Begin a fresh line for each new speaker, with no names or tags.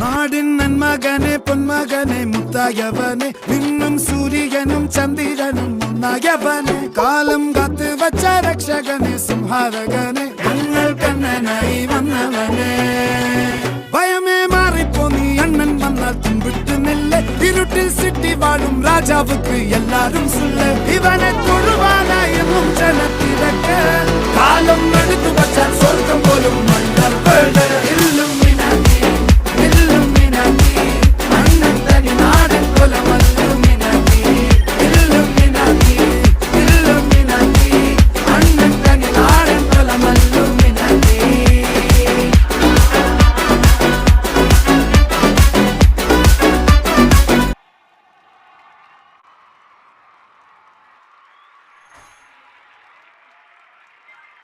നാടിൻ നന്മകനെ പൊന്മകനെ മുത്തായവനെ നിന്നും സൂര്യനും ചന്ദ്രനും ഒന്നായവനെ കാലം കാത്ത് വച്ച രക്ഷകനെ സംഹാരകനെ ഞങ്ങൾ കണ്ണനായി വന്നവനെ ഭയമേ മാറിപ്പോ നീ അണ്ണൻ വന്നാൽ തുമ്പിട്ട് നെല്ല് ഇരുട്ടിൽ സിറ്റി വാഴും രാജാവുക്ക് എല്ലാരും സുല്ല് ഇവനെ തൊഴുവാനായെന്നും ജനത്തിരക്ക് കാലം എടുത്തു വച്ചാൽ സ്വർഗം പോലും മണ്ണൽ ഇല്ല